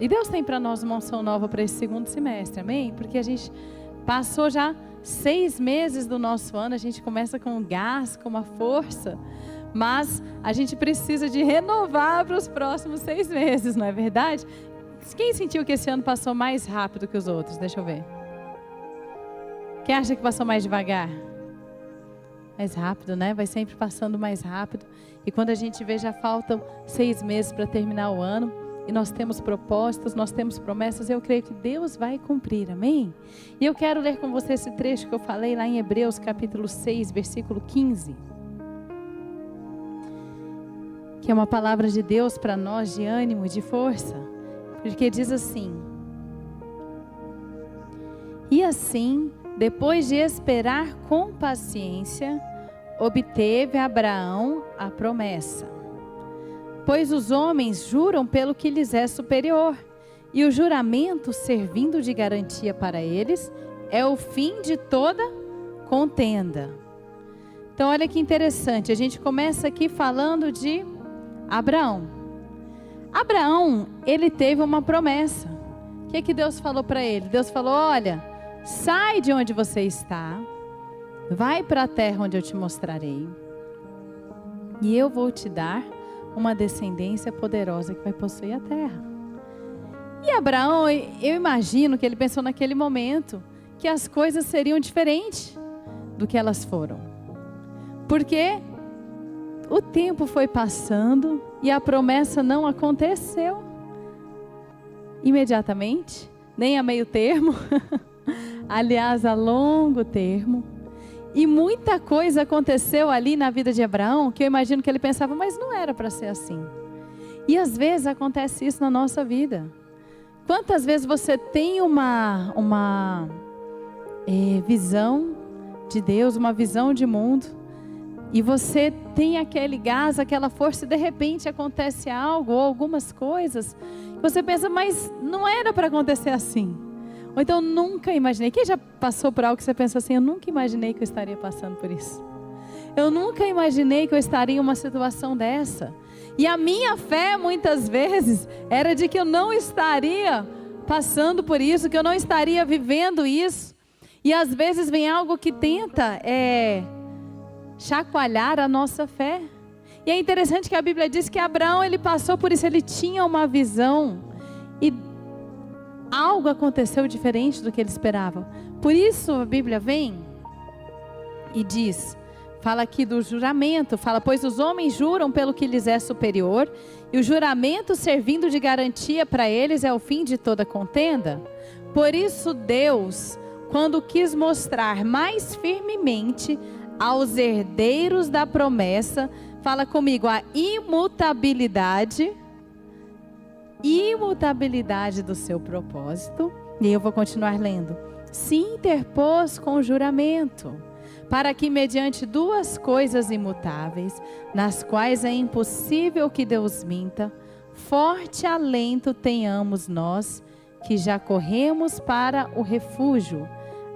E Deus tem para nós uma unção nova para esse segundo semestre, amém? Porque a gente passou já 6 meses do nosso ano, a gente começa com um gás, com uma força, mas a gente precisa de renovar para os próximos 6 meses, não é verdade? Quem sentiu que esse ano passou mais rápido que os outros? Deixa eu ver. Quem acha que passou mais devagar? Mais rápido, né? Vai sempre passando mais rápido. E quando a gente vê, já faltam 6 meses para terminar o ano. E nós temos propósitos, nós temos promessas. Eu creio que Deus vai cumprir, amém? E eu quero ler com você esse trecho que eu falei lá em Hebreus capítulo 6, versículo 15. Que é uma palavra de Deus para nós, de ânimo, de força. Porque diz assim: e assim, depois de esperar com paciência, obteve Abraão a promessa. Pois os homens juram pelo que lhes é superior, e o juramento, servindo de garantia para eles, é o fim de toda contenda. Então olha que interessante, a gente começa aqui falando de Abraão. Abraão, ele teve uma promessa. O que é que Deus falou para ele? Deus falou: olha, sai de onde você está, vai para a terra onde eu te mostrarei, e eu vou te dar uma descendência poderosa que vai possuir a terra. E Abraão, eu imagino que ele pensou naquele momento que as coisas seriam diferentes do que elas foram. Porque o tempo foi passando e a promessa não aconteceu imediatamente, nem a meio termo, aliás, a longo termo. E muita coisa aconteceu ali na vida de Abraão, que eu imagino que ele pensava, mas não era para ser assim. E às vezes acontece isso na nossa vida. Quantas vezes você tem uma visão de Deus, uma visão de mundo, e você tem aquele gás, aquela força, e de repente acontece algo, ou algumas coisas, você pensa, mas não era para acontecer assim. Ou então, nunca imaginei. Quem já passou por algo que você pensa assim, eu nunca imaginei que eu estaria passando por isso. Eu nunca imaginei que eu estaria em uma situação dessa. E a minha fé, muitas vezes, era de que eu não estaria passando por isso, que eu não estaria vivendo isso. E às vezes vem algo que tenta chacoalhar a nossa fé. E é interessante que a Bíblia diz que Abraão, ele passou por isso, ele tinha uma visão. E algo aconteceu diferente do que ele esperava. Por isso a Bíblia vem e diz, fala aqui do juramento, fala, pois os homens juram pelo que lhes é superior, e o juramento servindo de garantia para eles é o fim de toda contenda. Por isso Deus, quando quis mostrar mais firmemente aos herdeiros da promessa, fala comigo, a imutabilidade do seu propósito, e eu vou continuar lendo, se interpôs com juramento, para que mediante 2 coisas imutáveis, nas quais é impossível que Deus minta, forte alento tenhamos nós, que já corremos para o refúgio,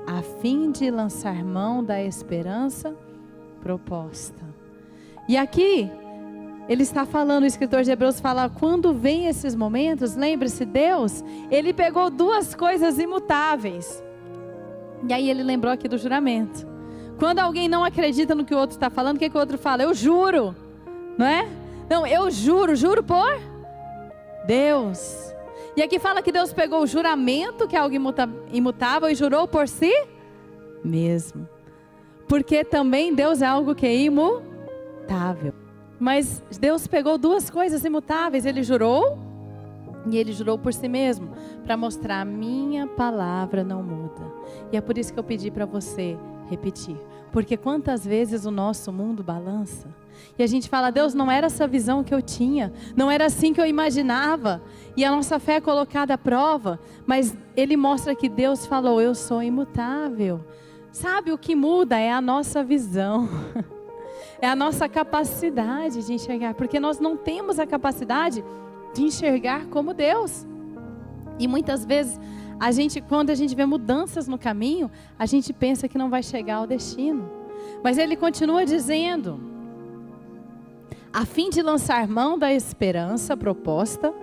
a fim de lançar mão da esperança proposta. E aqui ele está falando, o escritor de Hebreus fala, quando vem esses momentos, lembre-se, Deus, ele pegou 2 coisas imutáveis. E aí ele lembrou aqui do juramento. Quando alguém não acredita no que o outro está falando, o que o outro fala? Eu juro, não é? Não, eu juro por Deus. E aqui fala que Deus pegou o juramento, que é algo imutável, e jurou por si mesmo. Porque também Deus é algo que é imutável. Mas Deus pegou 2 coisas imutáveis, ele jurou, e ele jurou por si mesmo, para mostrar, a minha palavra não muda. E é por isso que eu pedi para você repetir, porque quantas vezes o nosso mundo balança, e a gente fala, Deus, não era essa visão que eu tinha, não era assim que eu imaginava, e a nossa fé é colocada à prova, mas ele mostra que Deus falou, eu sou imutável. Sabe, o que muda é a nossa visão, é a nossa capacidade de enxergar, porque nós não temos a capacidade de enxergar como Deus. E muitas vezes, quando a gente vê mudanças no caminho, a gente pensa que não vai chegar ao destino. Mas ele continua dizendo, a fim de lançar mão da esperança proposta,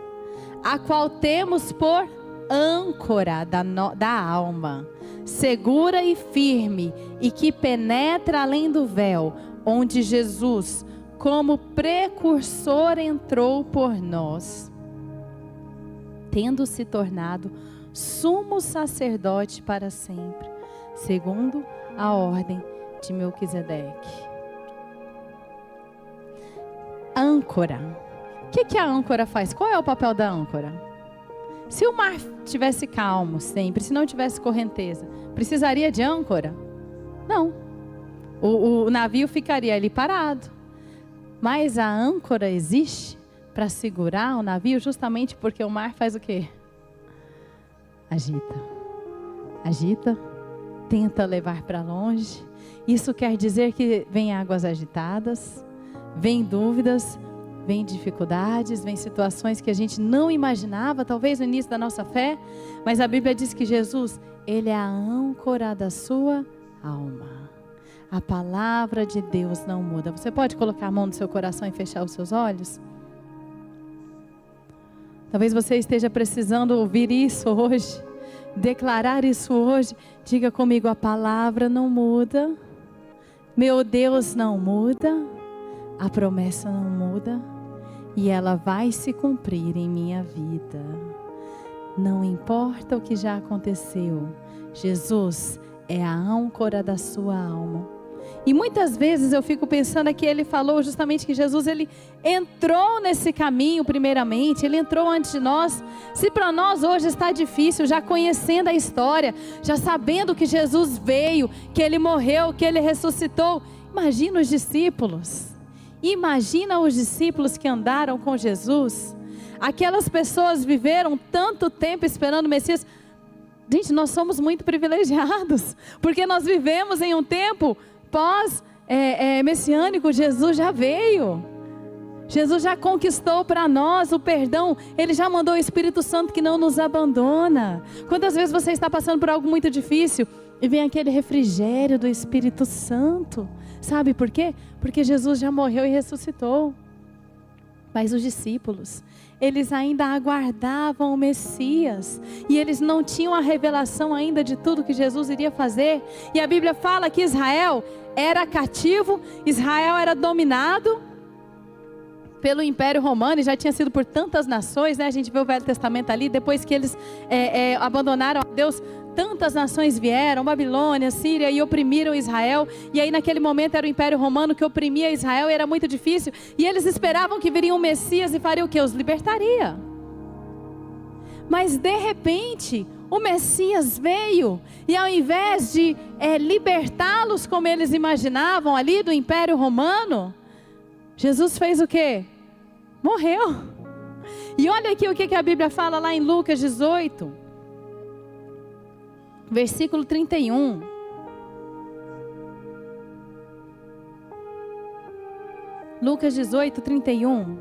a qual temos por âncora da alma, segura e firme, e que penetra além do véu, onde Jesus, como precursor, entrou por nós, tendo se tornado sumo sacerdote para sempre, segundo a ordem de Melquisedeque. Âncora. O que a âncora faz? Qual é o papel da âncora? Se o mar tivesse calmo sempre, se não tivesse correnteza, precisaria de âncora? Não. O navio ficaria ali parado. Mas a âncora existe para segurar o navio justamente porque o mar faz o quê? Agita. Agita, tenta levar para longe. Isso quer dizer que vem águas agitadas, vem dúvidas, vem dificuldades, vem situações que a gente não imaginava, talvez no início da nossa fé, mas a Bíblia diz que Jesus, Ele é a âncora da sua alma. A palavra de Deus não muda. Você pode colocar a mão no seu coração e fechar os seus olhos? Talvez você esteja precisando ouvir isso hoje, declarar isso hoje. Diga comigo, a palavra não muda, meu Deus não muda, a promessa não muda, e ela vai se cumprir em minha vida. Não importa o que já aconteceu, Jesus é a âncora da sua alma. E muitas vezes eu fico pensando aqui, ele falou justamente que Jesus, ele entrou nesse caminho primeiramente, ele entrou antes de nós. Se para nós hoje está difícil, já conhecendo a história, já sabendo que Jesus veio, que ele morreu, que ele ressuscitou, imagina os discípulos. Imagina os discípulos que andaram com Jesus. Aquelas pessoas viveram tanto tempo esperando o Messias. Gente, nós somos muito privilegiados, porque nós vivemos em um tempo pós-messiânico. Jesus já veio. Jesus já conquistou para nós o perdão. Ele já mandou o Espírito Santo que não nos abandona. Quantas vezes você está passando por algo muito difícil e vem aquele refrigério do Espírito Santo? Sabe por quê? Porque Jesus já morreu e ressuscitou. Mas os discípulos, eles ainda aguardavam o Messias, e eles não tinham a revelação ainda de tudo que Jesus iria fazer. E a Bíblia fala que Israel era cativo, Israel era dominado pelo Império Romano, e já tinha sido por tantas nações, né? A gente vê o Velho Testamento ali, depois que eles abandonaram a Deus, tantas nações vieram, Babilônia, Síria, e oprimiram Israel. E aí naquele momento era o Império Romano que oprimia Israel, e era muito difícil, e eles esperavam que viria um Messias e faria o quê? Os libertaria. Mas de repente o Messias veio, e ao invés de libertá-los como eles imaginavam ali do Império Romano, Jesus fez o quê? Morreu. E olha aqui o que a Bíblia fala lá em Lucas 18, versículo 31. Lucas 18, 31.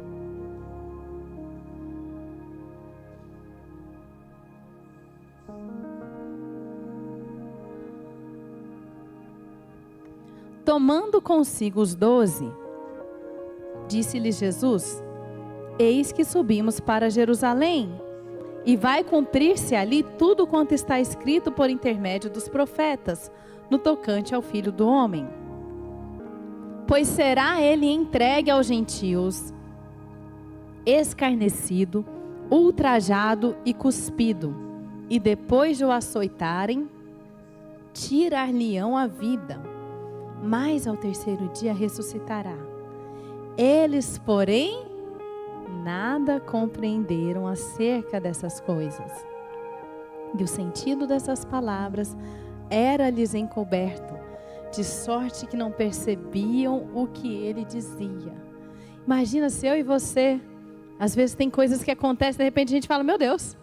Tomando consigo os 12, disse-lhes Jesus: eis que subimos para Jerusalém, e vai cumprir-se ali tudo quanto está escrito por intermédio dos profetas, no tocante ao Filho do Homem. Pois será ele entregue aos gentios, escarnecido, ultrajado e cuspido, e depois de o açoitarem, tirar-lhe-ão a vida, mas ao terceiro dia ressuscitará. Eles, porém, nada compreenderam acerca dessas coisas, e o sentido dessas palavras era-lhes encoberto, de sorte que não percebiam o que ele dizia. Imagina se eu e você, às vezes tem coisas que acontecem, de repente a gente fala: meu Deus,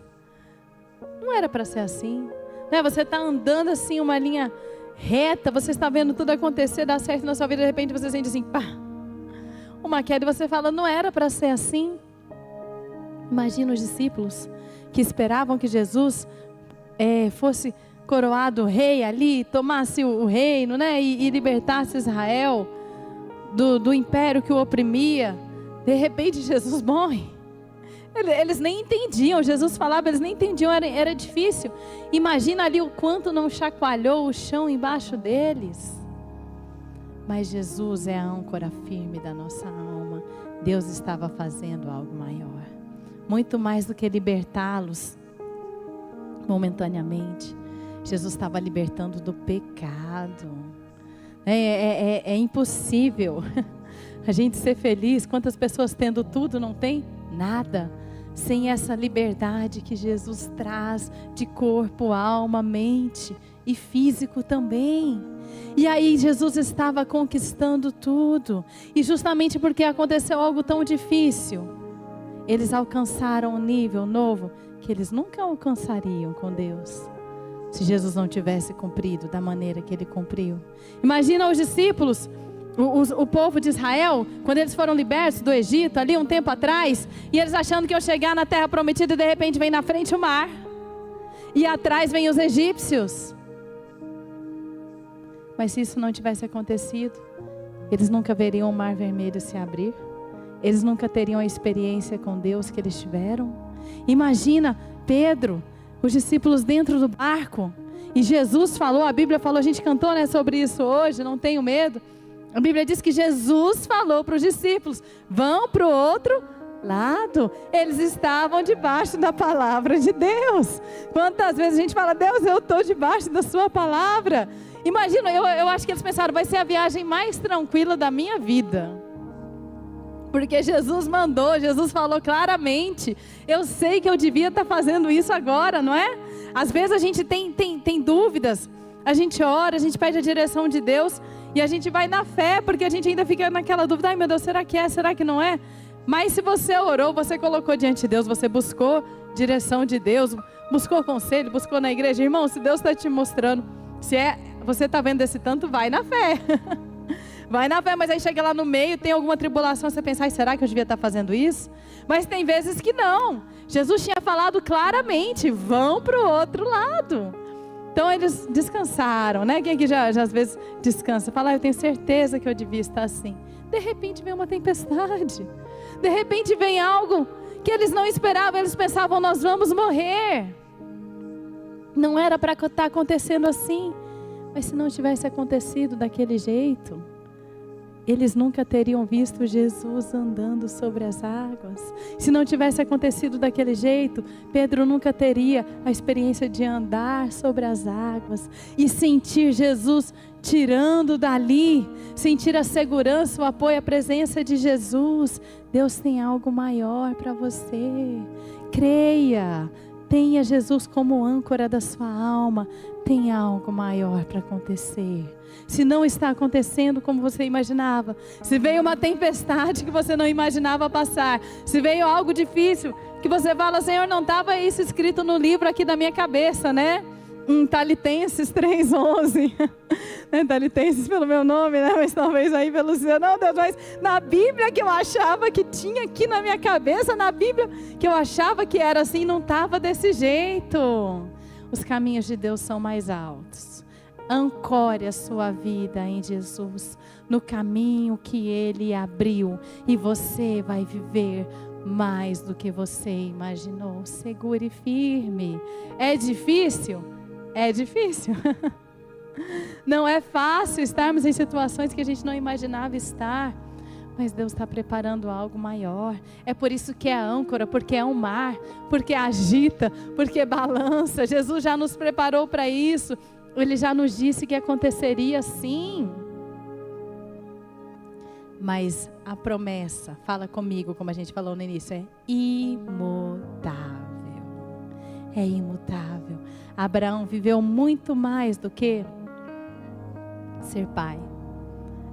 não era para ser assim, né? Você está andando assim uma linha reta, você está vendo tudo acontecer, dar certo na sua vida, de repente você sente assim, pá, uma queda, e você fala: não era para ser assim. Imagina os discípulos que esperavam que Jesus fosse coroado rei ali, tomasse o reino, né? E libertasse Israel do império que o oprimia. De repente Jesus morre. Eles nem entendiam, Jesus falava, eles nem entendiam, era difícil. Imagina ali o quanto não chacoalhou o chão embaixo deles. Mas Jesus é a âncora firme da nossa alma. Deus estava fazendo algo maior. Muito mais do que libertá-los momentaneamente. Jesus estava libertando do pecado. É impossível a gente ser feliz. Quantas pessoas tendo tudo não tem nada, sem essa liberdade que Jesus traz de corpo, alma, mente e físico também. E aí Jesus estava conquistando tudo. E justamente porque aconteceu algo tão difícil, eles alcançaram um nível novo que eles nunca alcançariam com Deus, se Jesus não tivesse cumprido da maneira que Ele cumpriu. Imagina os discípulos, o povo de Israel, quando eles foram libertos do Egito, ali um tempo atrás, e eles achando que iam chegar na terra prometida, e de repente vem na frente o mar, e atrás vem os egípcios. Mas se isso não tivesse acontecido, eles nunca veriam o mar vermelho se abrir, eles nunca teriam a experiência com Deus que eles tiveram. Imagina Pedro, os discípulos dentro do barco, e Jesus falou, a Bíblia falou, a gente cantou, né, sobre isso hoje, não tenho medo. A Bíblia diz que Jesus falou para os discípulos, vão para o outro lado. Eles estavam debaixo da palavra de Deus. Quantas vezes a gente fala, Deus, eu estou debaixo da sua palavra. Imagina, eu acho que eles pensaram, vai ser a viagem mais tranquila da minha vida. Porque Jesus mandou, Jesus falou claramente. Eu sei que eu devia estar fazendo isso agora, não é? Às vezes a gente tem dúvidas, a gente ora, a gente pede a direção de Deus, e a gente vai na fé, porque a gente ainda fica naquela dúvida, ai meu Deus, será que é, será que não é? Mas se você orou, você colocou diante de Deus, você buscou direção de Deus, buscou conselho, buscou na igreja, irmão, se Deus está te mostrando, você está vendo esse tanto, vai na fé. Vai na fé, mas aí chega lá no meio, tem alguma tribulação, você pensa, ai, será que eu devia estar fazendo isso? Mas tem vezes que não. Jesus tinha falado claramente, vão para o outro lado. Então eles descansaram, né? Quem aqui já às vezes descansa, fala, eu tenho certeza que eu devia estar assim. De repente vem uma tempestade, de repente vem algo que eles não esperavam, eles pensavam, nós vamos morrer. Não era para estar acontecendo assim, mas se não tivesse acontecido daquele jeito, eles nunca teriam visto Jesus andando sobre as águas. Se não tivesse acontecido daquele jeito, Pedro nunca teria a experiência de andar sobre as águas e sentir Jesus tirando dali, sentir a segurança, o apoio, a presença de Jesus. Deus tem algo maior para você. Creia. Tenha Jesus como âncora da sua alma. Tem algo maior para acontecer. Se não está acontecendo como você imaginava, se veio uma tempestade que você não imaginava passar, se veio algo difícil que você fala, Senhor, não estava isso escrito no livro aqui da minha cabeça, né? Talitenses 3:11, né? Talitenses pelo meu nome, né? Mas talvez aí pelo seu, não Deus, mas na Bíblia que eu achava que tinha aqui na minha cabeça, na Bíblia que eu achava que era assim, não estava desse jeito. Os caminhos de Deus são mais altos. Ancore a sua vida em Jesus, no caminho que Ele abriu, e você vai viver mais do que você imaginou. Segure firme. É difícil? É difícil. Não é fácil estarmos em situações que a gente não imaginava estar, mas Deus está preparando algo maior. É por isso que é âncora, porque é um mar, porque agita, porque balança. Jesus já nos preparou para isso. Ele já nos disse que aconteceria sim. Mas a promessa, fala comigo, como a gente falou no início, é imutável. É imutável. Abraão viveu muito mais do que ser pai.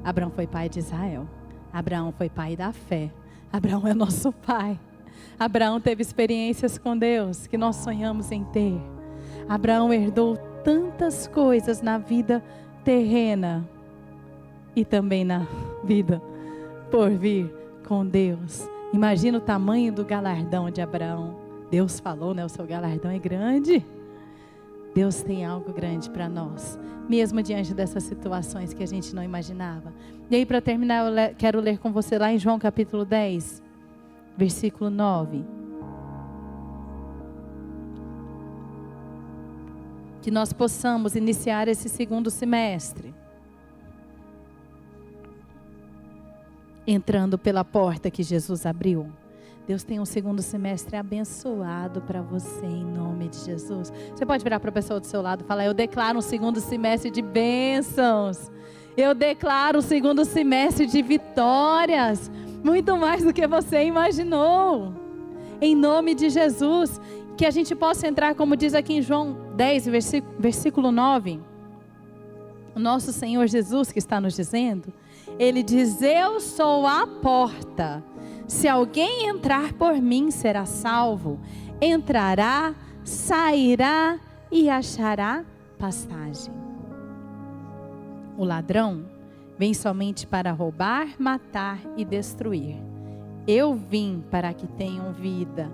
Abraão foi pai de Israel. Abraão foi pai da fé. Abraão é nosso pai. Abraão teve experiências com Deus que nós sonhamos em ter. Abraão herdou tantas coisas na vida terrena e também na vida por vir com Deus. Imagina o tamanho do galardão de Abraão. Deus falou, né? O seu galardão é grande. Deus tem algo grande para nós, mesmo diante dessas situações que a gente não imaginava. E aí, para terminar, quero ler com você lá em João capítulo 10, versículo 9. que nós possamos iniciar esse segundo semestre entrando pela porta que Jesus abriu. Deus tem um segundo semestre abençoado para você, em nome de Jesus. Você pode virar para a pessoa do seu lado e falar: eu declaro um segundo semestre de bênçãos. Eu declaro um segundo semestre de vitórias, muito mais do que você imaginou. Em nome de Jesus, que a gente possa entrar, como diz aqui em João 10, versículo 9. O nosso Senhor Jesus que está nos dizendo, Ele diz: eu sou a porta. Se alguém entrar por mim, será salvo. Entrará, sairá e achará pastagem. O ladrão vem somente para roubar, matar e destruir. Eu vim para que tenham vida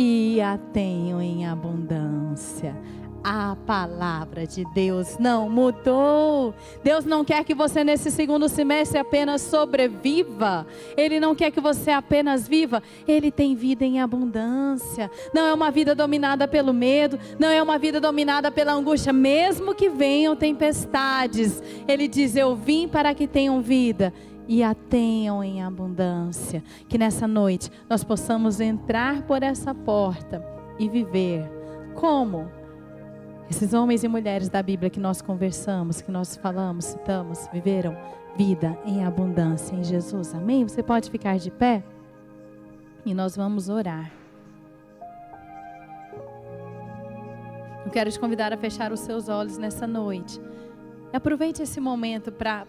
e a tenham em abundância. A palavra de Deus não mudou. Deus não quer que você nesse segundo semestre apenas sobreviva. Ele não quer que você apenas viva. Ele tem vida em abundância. Não é uma vida dominada pelo medo. Não é uma vida dominada pela angústia. Mesmo que venham tempestades, Ele diz: eu vim para que tenham vida e a tenham em abundância. Que nessa noite nós possamos entrar por essa porta e viver como esses homens e mulheres da Bíblia que nós conversamos, que nós falamos, citamos, viveram vida em abundância em Jesus. Amém? Você pode ficar de pé? E nós vamos orar. Eu quero te convidar a fechar os seus olhos nessa noite. Aproveite esse momento para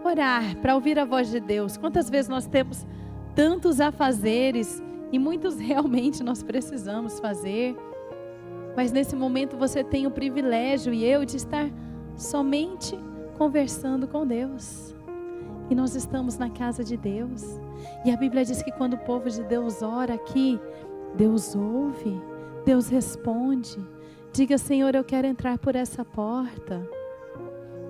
orar, para ouvir a voz de Deus. Quantas vezes nós temos tantos afazeres e muitos realmente nós precisamos fazer. Mas nesse momento você tem o privilégio e eu de estar somente conversando com Deus. E nós estamos na casa de Deus. E a Bíblia diz que quando o povo de Deus ora aqui, Deus ouve, Deus responde. Diga: Senhor, eu quero entrar por essa porta.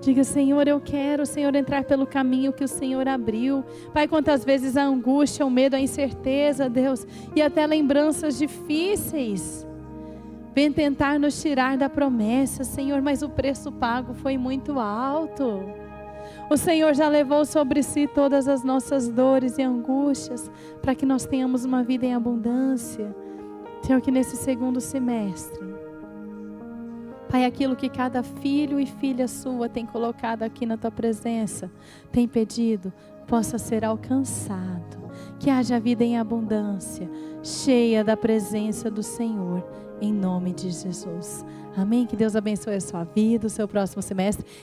Diga: Senhor, eu quero, Senhor, entrar pelo caminho que o Senhor abriu. Pai, quantas vezes a angústia, o medo, a incerteza, Deus, e até lembranças difíceis vem tentar nos tirar da promessa, Senhor, mas o preço pago foi muito alto. O Senhor já levou sobre si todas as nossas dores e angústias, para que nós tenhamos uma vida em abundância. Senhor, que nesse segundo semestre, Pai, aquilo que cada filho e filha sua tem colocado aqui na Tua presença, tem pedido, possa ser alcançado. Que haja vida em abundância, cheia da presença do Senhor, em nome de Jesus. Amém? Que Deus abençoe a sua vida, o seu próximo semestre.